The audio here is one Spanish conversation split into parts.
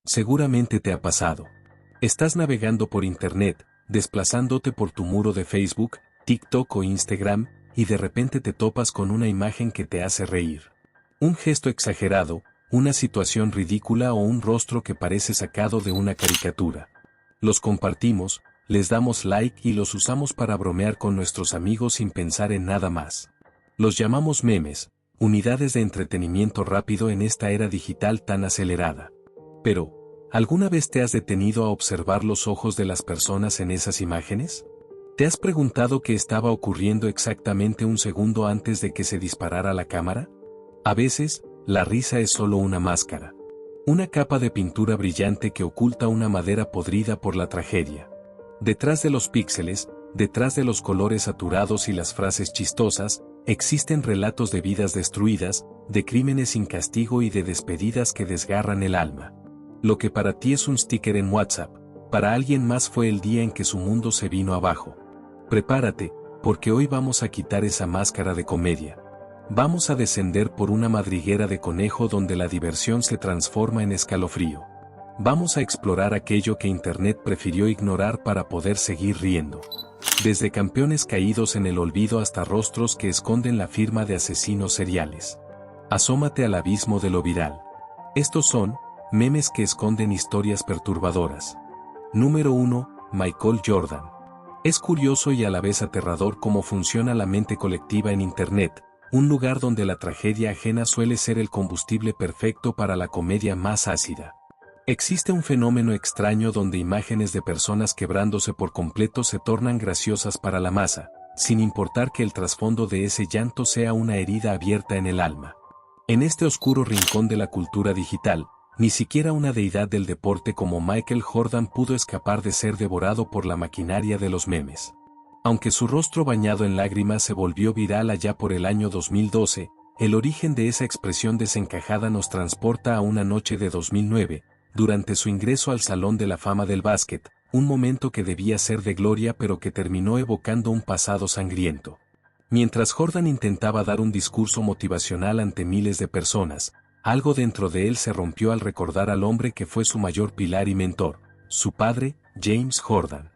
Seguramente te ha pasado. Estás navegando por internet, desplazándote por tu muro de Facebook, TikTok o Instagram, y de repente te topas con una imagen que te hace reír. Un gesto exagerado, una situación ridícula o un rostro que parece sacado de una caricatura. Los compartimos, les damos like y los usamos para bromear con nuestros amigos sin pensar en nada más. Los llamamos memes, unidades de entretenimiento rápido en esta era digital tan acelerada. Pero, ¿alguna vez te has detenido a observar los ojos de las personas en esas imágenes? ¿Te has preguntado qué estaba ocurriendo exactamente un segundo antes de que se disparara la cámara? A veces, la risa es solo una máscara. Una capa de pintura brillante que oculta una madera podrida por la tragedia. Detrás de los píxeles, detrás de los colores saturados y las frases chistosas, existen relatos de vidas destruidas, de crímenes sin castigo y de despedidas que desgarran el alma. Lo que para ti es un sticker en WhatsApp, para alguien más fue el día en que su mundo se vino abajo. Prepárate, porque hoy vamos a quitar esa máscara de comedia. Vamos a descender por una madriguera de conejo donde la diversión se transforma en escalofrío. Vamos a explorar aquello que Internet prefirió ignorar para poder seguir riendo. Desde campeones caídos en el olvido hasta rostros que esconden la firma de asesinos seriales. Asómate al abismo de lo viral. Estos son memes que esconden historias perturbadoras. Número 1. Michael Jordan. Es curioso y a la vez aterrador cómo funciona la mente colectiva en Internet, un lugar donde la tragedia ajena suele ser el combustible perfecto para la comedia más ácida. Existe un fenómeno extraño donde imágenes de personas quebrándose por completo se tornan graciosas para la masa, sin importar que el trasfondo de ese llanto sea una herida abierta en el alma. En este oscuro rincón de la cultura digital, ni siquiera una deidad del deporte como Michael Jordan pudo escapar de ser devorado por la maquinaria de los memes. Aunque su rostro bañado en lágrimas se volvió viral allá por el año 2012, el origen de esa expresión desencajada nos transporta a una noche de 2009, durante su ingreso al Salón de la Fama del Básquet, un momento que debía ser de gloria pero que terminó evocando un pasado sangriento. Mientras Jordan intentaba dar un discurso motivacional ante miles de personas, algo dentro de él se rompió al recordar al hombre que fue su mayor pilar y mentor, su padre, James Jordan.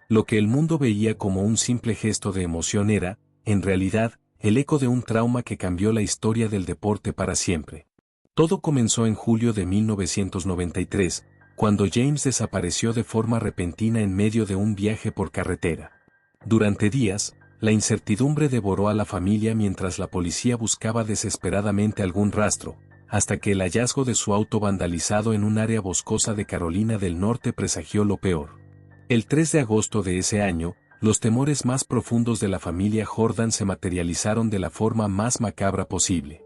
Lo que el mundo veía como un simple gesto de emoción era, en realidad, el eco de un trauma que cambió la historia del deporte para siempre. Todo comenzó en julio de 1993, cuando James desapareció de forma repentina en medio de un viaje por carretera. Durante días, la incertidumbre devoró a la familia mientras la policía buscaba desesperadamente algún rastro, hasta que el hallazgo de su auto vandalizado en un área boscosa de Carolina del Norte presagió lo peor. El 3 de agosto de ese año, los temores más profundos de la familia Jordan se materializaron de la forma más macabra posible.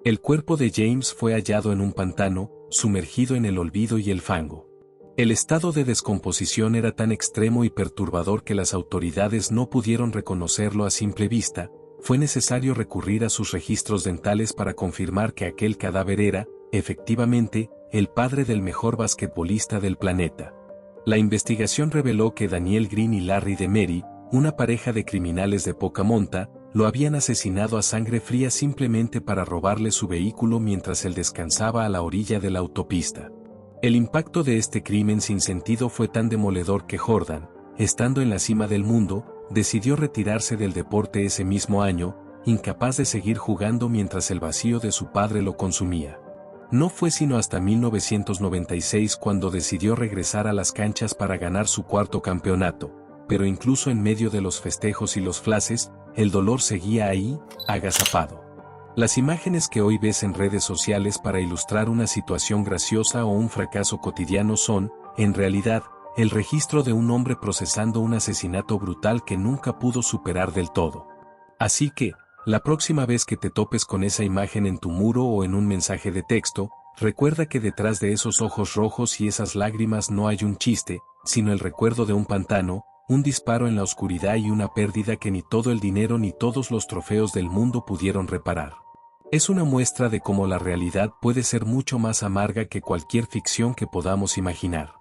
El cuerpo de James fue hallado en un pantano, sumergido en el olvido y el fango. El estado de descomposición era tan extremo y perturbador que las autoridades no pudieron reconocerlo a simple vista. Fue necesario recurrir a sus registros dentales para confirmar que aquel cadáver era, efectivamente, el padre del mejor basquetbolista del planeta. La investigación reveló que Daniel Green y Larry DeMary, una pareja de criminales de poca monta, lo habían asesinado a sangre fría simplemente para robarle su vehículo mientras él descansaba a la orilla de la autopista. El impacto de este crimen sin sentido fue tan demoledor que Jordan, estando en la cima del mundo, decidió retirarse del deporte ese mismo año, incapaz de seguir jugando mientras el vacío de su padre lo consumía. No fue sino hasta 1996 cuando decidió regresar a las canchas para ganar su cuarto campeonato, pero incluso en medio de los festejos y los flashes, el dolor seguía ahí, agazapado. Las imágenes que hoy ves en redes sociales para ilustrar una situación graciosa o un fracaso cotidiano son, en realidad, el registro de un hombre procesando un asesinato brutal que nunca pudo superar del todo. Así que, la próxima vez que te topes con esa imagen en tu muro o en un mensaje de texto, recuerda que detrás de esos ojos rojos y esas lágrimas no hay un chiste, sino el recuerdo de un pantano, un disparo en la oscuridad y una pérdida que ni todo el dinero ni todos los trofeos del mundo pudieron reparar. Es una muestra de cómo la realidad puede ser mucho más amarga que cualquier ficción que podamos imaginar.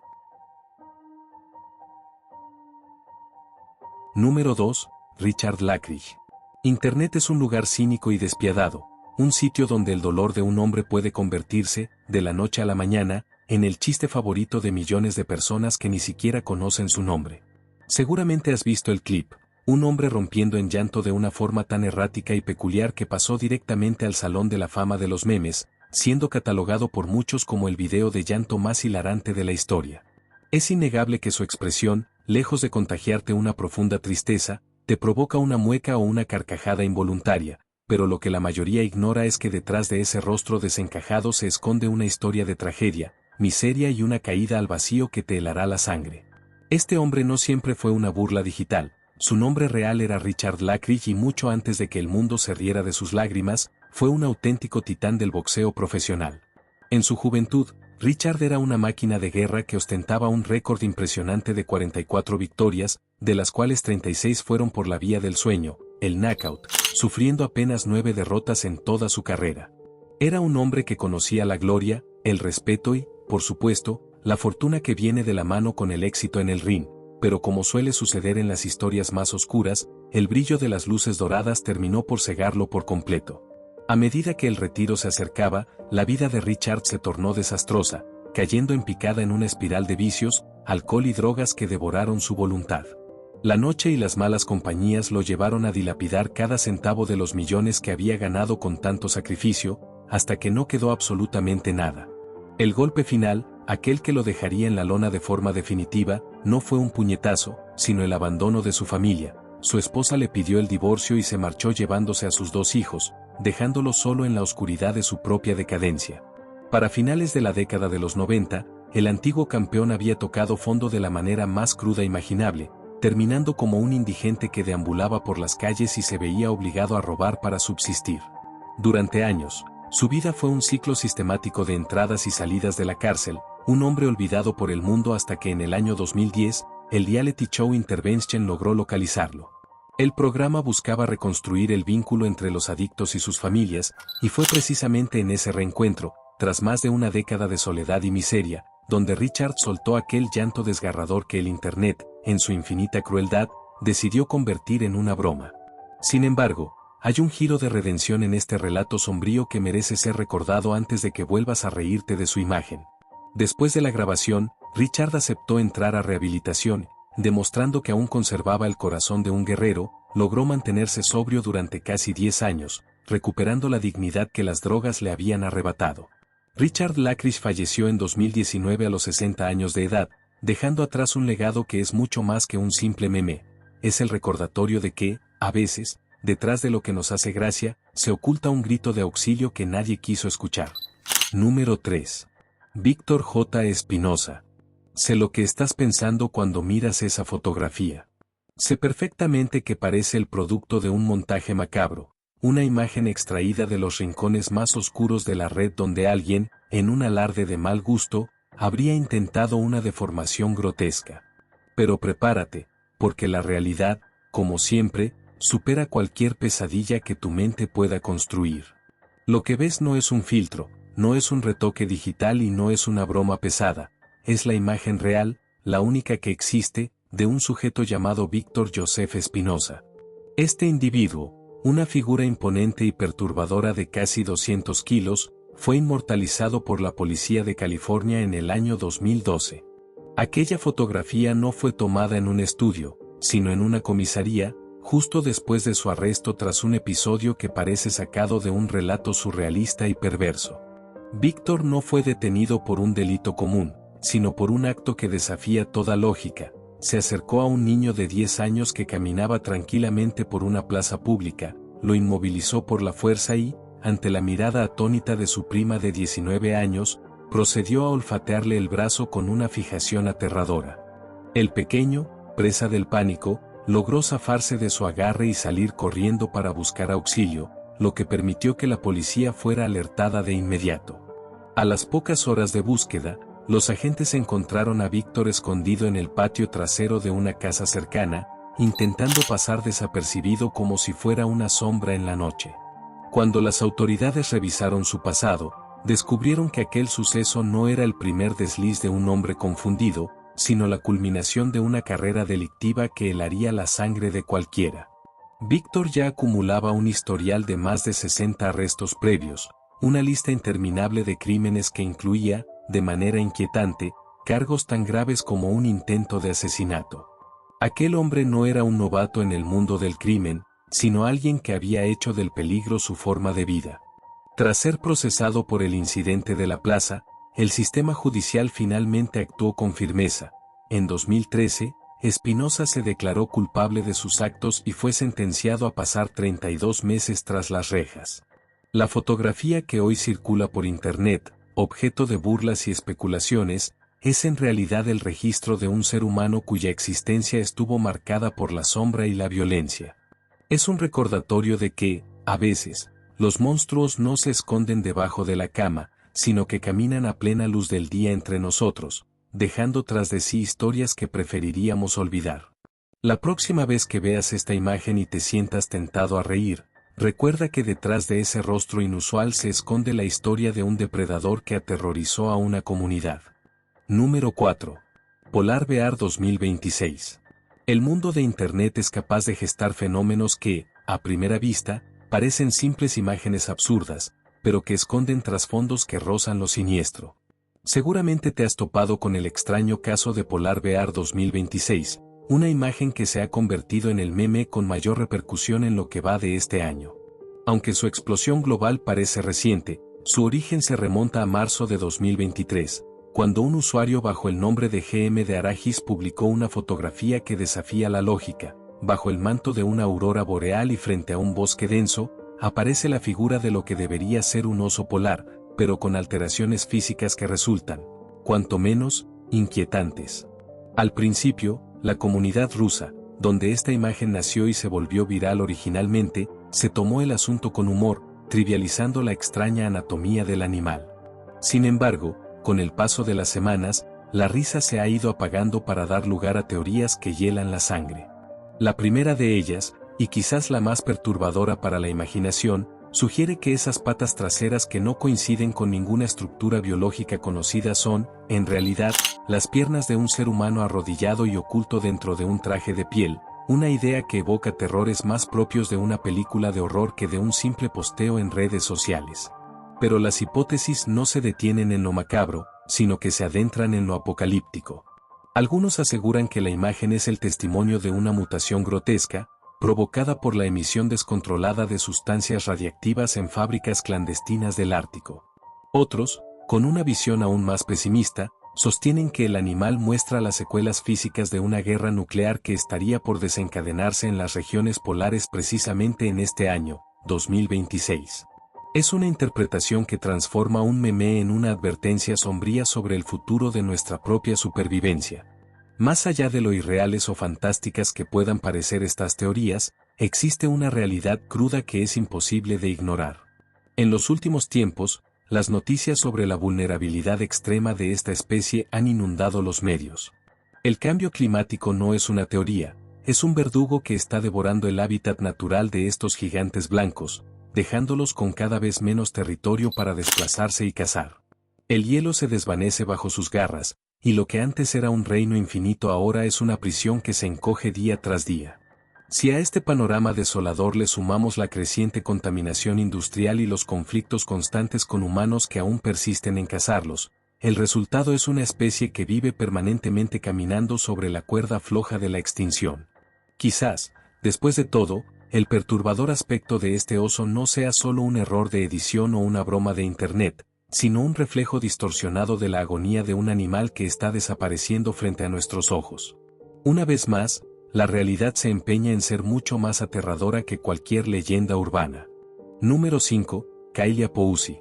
Número 2. Richard Lackridge. Internet es un lugar cínico y despiadado, un sitio donde el dolor de un hombre puede convertirse, de la noche a la mañana, en el chiste favorito de millones de personas que ni siquiera conocen su nombre. Seguramente has visto el clip, un hombre rompiendo en llanto de una forma tan errática y peculiar que pasó directamente al Salón de la Fama de los memes, siendo catalogado por muchos como el video de llanto más hilarante de la historia. Es innegable que su expresión, lejos de contagiarte una profunda tristeza, te provoca una mueca o una carcajada involuntaria, pero lo que la mayoría ignora es que detrás de ese rostro desencajado se esconde una historia de tragedia, miseria y una caída al vacío que te helará la sangre. Este hombre no siempre fue una burla digital, su nombre real era Richard Lackridge y mucho antes de que el mundo se riera de sus lágrimas, fue un auténtico titán del boxeo profesional. En su juventud, Richard era una máquina de guerra que ostentaba un récord impresionante de 44 victorias, de las cuales 36 fueron por la vía del sueño, el knockout, sufriendo apenas 9 derrotas en toda su carrera. Era un hombre que conocía la gloria, el respeto y, por supuesto, la fortuna que viene de la mano con el éxito en el ring, pero como suele suceder en las historias más oscuras, el brillo de las luces doradas terminó por cegarlo por completo. A medida que el retiro se acercaba, la vida de Richard se tornó desastrosa, cayendo en picada en una espiral de vicios, alcohol y drogas que devoraron su voluntad. La noche y las malas compañías lo llevaron a dilapidar cada centavo de los millones que había ganado con tanto sacrificio, hasta que no quedó absolutamente nada. El golpe final, aquel que lo dejaría en la lona de forma definitiva, no fue un puñetazo, sino el abandono de su familia. Su esposa le pidió el divorcio y se marchó llevándose a sus 2 hijos, dejándolo solo en la oscuridad de su propia decadencia. Para finales de la década de los 90, el antiguo campeón había tocado fondo de la manera más cruda imaginable, terminando como un indigente que deambulaba por las calles y se veía obligado a robar para subsistir. Durante años, su vida fue un ciclo sistemático de entradas y salidas de la cárcel, un hombre olvidado por el mundo hasta que en el año 2010, el reality show Intervention logró localizarlo. El programa buscaba reconstruir el vínculo entre los adictos y sus familias, y fue precisamente en ese reencuentro, tras más de una década de soledad y miseria, donde Richard soltó aquel llanto desgarrador que el Internet, en su infinita crueldad, decidió convertir en una broma. Sin embargo, hay un giro de redención en este relato sombrío que merece ser recordado antes de que vuelvas a reírte de su imagen. Después de la grabación, Richard aceptó entrar a rehabilitación, demostrando que aún conservaba el corazón de un guerrero, logró mantenerse sobrio durante casi 10 años, recuperando la dignidad que las drogas le habían arrebatado. Richard Lackridge falleció en 2019 a los 60 años de edad, dejando atrás un legado que es mucho más que un simple meme. Es el recordatorio de que, a veces, detrás de lo que nos hace gracia, se oculta un grito de auxilio que nadie quiso escuchar. Número 3. Víctor J. Espinosa. Sé lo que estás pensando cuando miras esa fotografía. Sé perfectamente que parece el producto de un montaje macabro, una imagen extraída de los rincones más oscuros de la red donde alguien, en un alarde de mal gusto, habría intentado una deformación grotesca. Pero prepárate, porque la realidad, como siempre, supera cualquier pesadilla que tu mente pueda construir. Lo que ves no es un filtro, no es un retoque digital y no es una broma pesada. Es la imagen real, la única que existe, de un sujeto llamado Víctor Joseph Espinosa. Este individuo, una figura imponente y perturbadora de casi 200 kilos, fue inmortalizado por la policía de California en el año 2012. Aquella fotografía no fue tomada en un estudio, sino en una comisaría, justo después de su arresto tras un episodio que parece sacado de un relato surrealista y perverso. Víctor no fue detenido por un delito común, sino por un acto que desafía toda lógica. Se acercó a un niño de 10 años que caminaba tranquilamente por una plaza pública, lo inmovilizó por la fuerza y, ante la mirada atónita de su prima de 19 años, procedió a olfatearle el brazo con una fijación aterradora. El pequeño, presa del pánico, logró zafarse de su agarre y salir corriendo para buscar auxilio, lo que permitió que la policía fuera alertada de inmediato. A las pocas horas de búsqueda, los agentes encontraron a Víctor escondido en el patio trasero de una casa cercana, intentando pasar desapercibido como si fuera una sombra en la noche. Cuando las autoridades revisaron su pasado, descubrieron que aquel suceso no era el primer desliz de un hombre confundido, sino la culminación de una carrera delictiva que helaría la sangre de cualquiera. Víctor ya acumulaba un historial de más de 60 arrestos previos, una lista interminable de crímenes que incluía, de manera inquietante, cargos tan graves como un intento de asesinato. Aquel hombre no era un novato en el mundo del crimen, sino alguien que había hecho del peligro su forma de vida. Tras ser procesado por el incidente de la plaza, el sistema judicial finalmente actuó con firmeza. En 2013, Espinosa se declaró culpable de sus actos y fue sentenciado a pasar 32 meses tras las rejas. La fotografía que hoy circula por internet, objeto de burlas y especulaciones, es en realidad el registro de un ser humano cuya existencia estuvo marcada por la sombra y la violencia. Es un recordatorio de que, a veces, los monstruos no se esconden debajo de la cama, sino que caminan a plena luz del día entre nosotros, dejando tras de sí historias que preferiríamos olvidar. La próxima vez que veas esta imagen y te sientas tentado a reír, recuerda que detrás de ese rostro inusual se esconde la historia de un depredador que aterrorizó a una comunidad. Número 4. Polar Bear 2026. El mundo de Internet es capaz de gestar fenómenos que, a primera vista, parecen simples imágenes absurdas, pero que esconden trasfondos que rozan lo siniestro. Seguramente te has topado con el extraño caso de Polar Bear 2026, una imagen que se ha convertido en el meme con mayor repercusión en lo que va de este año. Aunque su explosión global parece reciente, su origen se remonta a marzo de 2023, cuando un usuario bajo el nombre de GM de Aragis publicó una fotografía que desafía la lógica. Bajo el manto de una aurora boreal y frente a un bosque denso, aparece la figura de lo que debería ser un oso polar, pero con alteraciones físicas que resultan, cuanto menos, inquietantes. Al principio, la comunidad rusa, donde esta imagen nació y se volvió viral originalmente, se tomó el asunto con humor, trivializando la extraña anatomía del animal. Sin embargo, con el paso de las semanas, la risa se ha ido apagando para dar lugar a teorías que hielan la sangre. La primera de ellas, y quizás la más perturbadora para la imaginación, sugiere que esas patas traseras que no coinciden con ninguna estructura biológica conocida son, en realidad, las piernas de un ser humano arrodillado y oculto dentro de un traje de piel, una idea que evoca terrores más propios de una película de horror que de un simple posteo en redes sociales. Pero las hipótesis no se detienen en lo macabro, sino que se adentran en lo apocalíptico. Algunos aseguran que la imagen es el testimonio de una mutación grotesca, provocada por la emisión descontrolada de sustancias radiactivas en fábricas clandestinas del Ártico. Otros, con una visión aún más pesimista, sostienen que el animal muestra las secuelas físicas de una guerra nuclear que estaría por desencadenarse en las regiones polares precisamente en este año, 2026. Es una interpretación que transforma un meme en una advertencia sombría sobre el futuro de nuestra propia supervivencia. Más allá de lo irreales o fantásticas que puedan parecer estas teorías, existe una realidad cruda que es imposible de ignorar. En los últimos tiempos, las noticias sobre la vulnerabilidad extrema de esta especie han inundado los medios. El cambio climático no es una teoría, es un verdugo que está devorando el hábitat natural de estos gigantes blancos, dejándolos con cada vez menos territorio para desplazarse y cazar. El hielo se desvanece bajo sus garras, y lo que antes era un reino infinito ahora es una prisión que se encoge día tras día. Si a este panorama desolador le sumamos la creciente contaminación industrial y los conflictos constantes con humanos que aún persisten en cazarlos, el resultado es una especie que vive permanentemente caminando sobre la cuerda floja de la extinción. Quizás, después de todo, el perturbador aspecto de este oso no sea solo un error de edición o una broma de Internet, sino un reflejo distorsionado de la agonía de un animal que está desapareciendo frente a nuestros ojos. Una vez más, la realidad se empeña en ser mucho más aterradora que cualquier leyenda urbana. Número 5. Kaylia Poussy.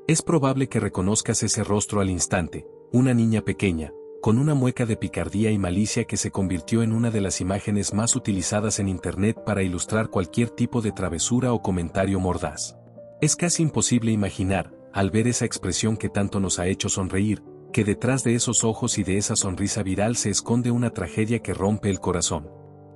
Es probable que reconozcas ese rostro al instante, una niña pequeña, con una mueca de picardía y malicia que se convirtió en una de las imágenes más utilizadas en Internet para ilustrar cualquier tipo de travesura o comentario mordaz. Es casi imposible imaginar, al ver esa expresión que tanto nos ha hecho sonreír, que detrás de esos ojos y de esa sonrisa viral se esconde una tragedia que rompe el corazón.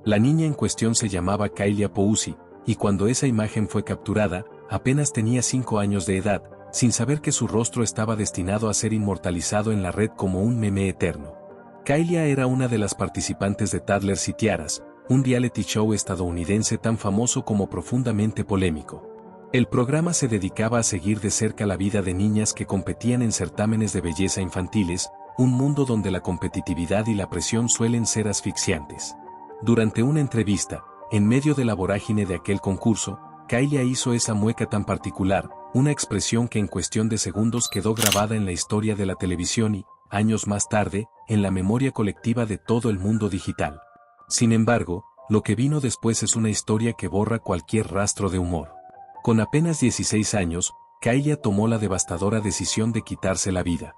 La niña en cuestión se llamaba Kaylia Poussy, y cuando esa imagen fue capturada, apenas tenía 5 años de edad, sin saber que su rostro estaba destinado a ser inmortalizado en la red como un meme eterno. Kaylia era una de las participantes de Toddlers y Tiaras, un reality show estadounidense tan famoso como profundamente polémico. El programa se dedicaba a seguir de cerca la vida de niñas que competían en certámenes de belleza infantiles, un mundo donde la competitividad y la presión suelen ser asfixiantes. Durante una entrevista, en medio de la vorágine de aquel concurso, Kylie hizo esa mueca tan particular, una expresión que en cuestión de segundos quedó grabada en la historia de la televisión y, años más tarde, en la memoria colectiva de todo el mundo digital. Sin embargo, lo que vino después es una historia que borra cualquier rastro de humor. Con apenas 16 años, Kylie tomó la devastadora decisión de quitarse la vida.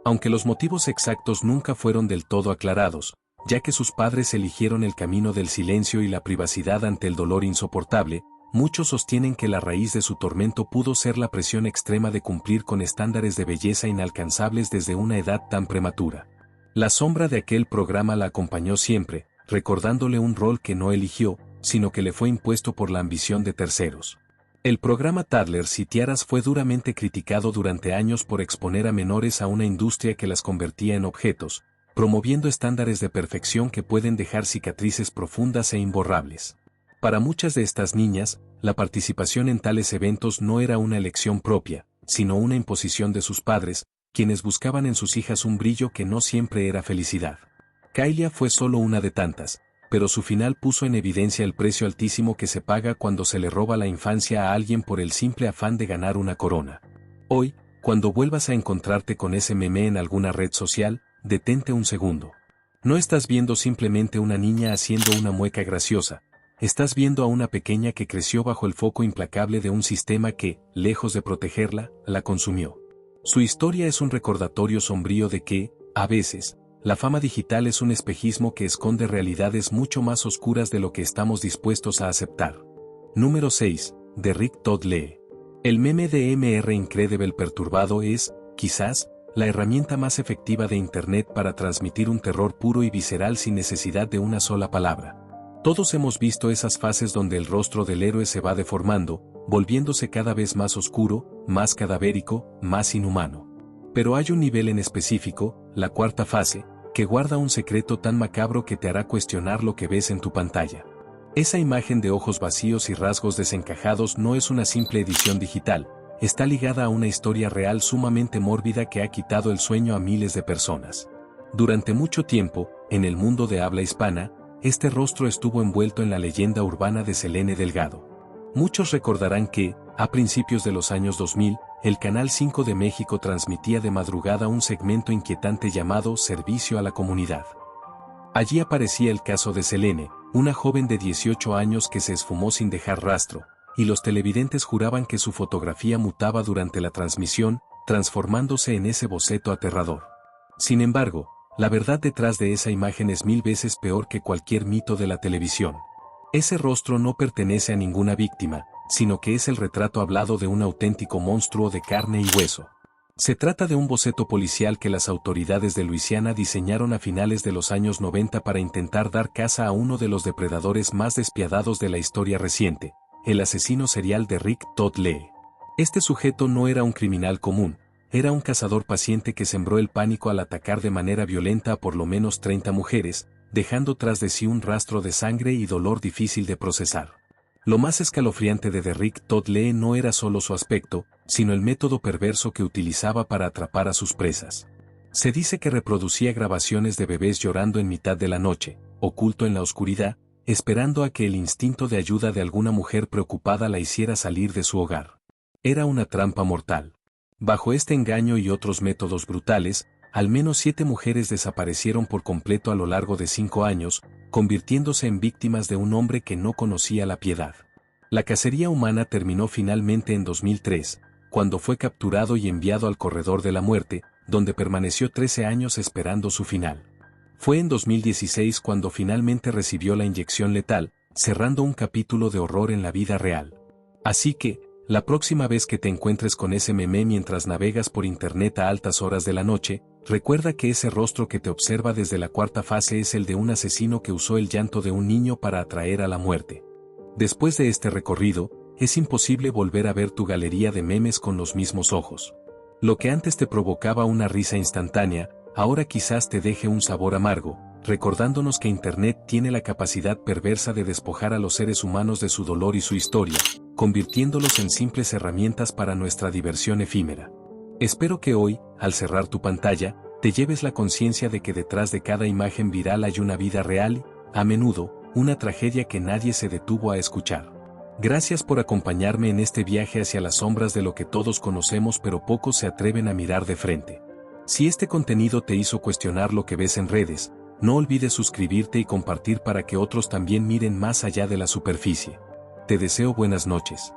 Aunque los motivos exactos nunca fueron del todo aclarados, ya que sus padres eligieron el camino del silencio y la privacidad ante el dolor insoportable, muchos sostienen que la raíz de su tormento pudo ser la presión extrema de cumplir con estándares de belleza inalcanzables desde una edad tan prematura. La sombra de aquel programa la acompañó siempre, recordándole un rol que no eligió, sino que le fue impuesto por la ambición de terceros. El programa Toddlers y Tiaras fue duramente criticado durante años por exponer a menores a una industria que las convertía en objetos, promoviendo estándares de perfección que pueden dejar cicatrices profundas e imborrables. Para muchas de estas niñas, la participación en tales eventos no era una elección propia, sino una imposición de sus padres, quienes buscaban en sus hijas un brillo que no siempre era felicidad. Kylie fue solo una de tantas, pero su final puso en evidencia el precio altísimo que se paga cuando se le roba la infancia a alguien por el simple afán de ganar una corona. Hoy, cuando vuelvas a encontrarte con ese meme en alguna red social, detente un segundo. No estás viendo simplemente una niña haciendo una mueca graciosa, estás viendo a una pequeña que creció bajo el foco implacable de un sistema que, lejos de protegerla, la consumió. Su historia es un recordatorio sombrío de que, a veces, la fama digital es un espejismo que esconde realidades mucho más oscuras de lo que estamos dispuestos a aceptar. Número 6. De Rick Todd Lee. El meme de Mr. Incredible perturbado es, quizás, la herramienta más efectiva de Internet para transmitir un terror puro y visceral sin necesidad de una sola palabra. Todos hemos visto esas fases donde el rostro del héroe se va deformando, volviéndose cada vez más oscuro, más cadavérico, más inhumano. Pero hay un nivel en específico, la cuarta fase, que guarda un secreto tan macabro que te hará cuestionar lo que ves en tu pantalla. Esa imagen de ojos vacíos y rasgos desencajados no es una simple edición digital, está ligada a una historia real sumamente mórbida que ha quitado el sueño a miles de personas. Durante mucho tiempo, en el mundo de habla hispana, este rostro estuvo envuelto en la leyenda urbana de Selene Delgado. Muchos recordarán que, a principios de los años 2000, el Canal 5 de México transmitía de madrugada un segmento inquietante llamado Servicio a la Comunidad. Allí aparecía el caso de Selene, una joven de 18 años que se esfumó sin dejar rastro, y los televidentes juraban que su fotografía mutaba durante la transmisión, transformándose en ese boceto aterrador. Sin embargo, la verdad detrás de esa imagen es 1000 veces peor que cualquier mito de la televisión. Ese rostro no pertenece a ninguna víctima, sino que es el retrato hablado de un auténtico monstruo de carne y hueso. Se trata de un boceto policial que las autoridades de Luisiana diseñaron a finales de los años 90 para intentar dar caza a uno de los depredadores más despiadados de la historia reciente, el asesino serial de Rick Todd Lee. Este sujeto no era un criminal común, era un cazador paciente que sembró el pánico al atacar de manera violenta a por lo menos 30 mujeres, dejando tras de sí un rastro de sangre y dolor difícil de procesar. Lo más escalofriante de Rick Todd Lee no era solo su aspecto, sino el método perverso que utilizaba para atrapar a sus presas. Se dice que reproducía grabaciones de bebés llorando en mitad de la noche, oculto en la oscuridad, esperando a que el instinto de ayuda de alguna mujer preocupada la hiciera salir de su hogar. Era una trampa mortal. Bajo este engaño y otros métodos brutales, al menos 7 mujeres desaparecieron por completo a lo largo de 5 años, convirtiéndose en víctimas de un hombre que no conocía la piedad. La cacería humana terminó finalmente en 2003, cuando fue capturado y enviado al corredor de la muerte, donde permaneció 13 años esperando su final. Fue en 2016 cuando finalmente recibió la inyección letal, cerrando un capítulo de horror en la vida real. Así que, la próxima vez que te encuentres con ese meme mientras navegas por internet a altas horas de la noche, recuerda que ese rostro que te observa desde la cuarta fase es el de un asesino que usó el llanto de un niño para atraer a la muerte. Después de este recorrido, es imposible volver a ver tu galería de memes con los mismos ojos. Lo que antes te provocaba una risa instantánea, ahora quizás te deje un sabor amargo, recordándonos que Internet tiene la capacidad perversa de despojar a los seres humanos de su dolor y su historia, convirtiéndolos en simples herramientas para nuestra diversión efímera. Espero que hoy, al cerrar tu pantalla, te lleves la conciencia de que detrás de cada imagen viral hay una vida real y, a menudo, una tragedia que nadie se detuvo a escuchar. Gracias por acompañarme en este viaje hacia las sombras de lo que todos conocemos pero pocos se atreven a mirar de frente. Si este contenido te hizo cuestionar lo que ves en redes, no olvides suscribirte y compartir para que otros también miren más allá de la superficie. Te deseo buenas noches.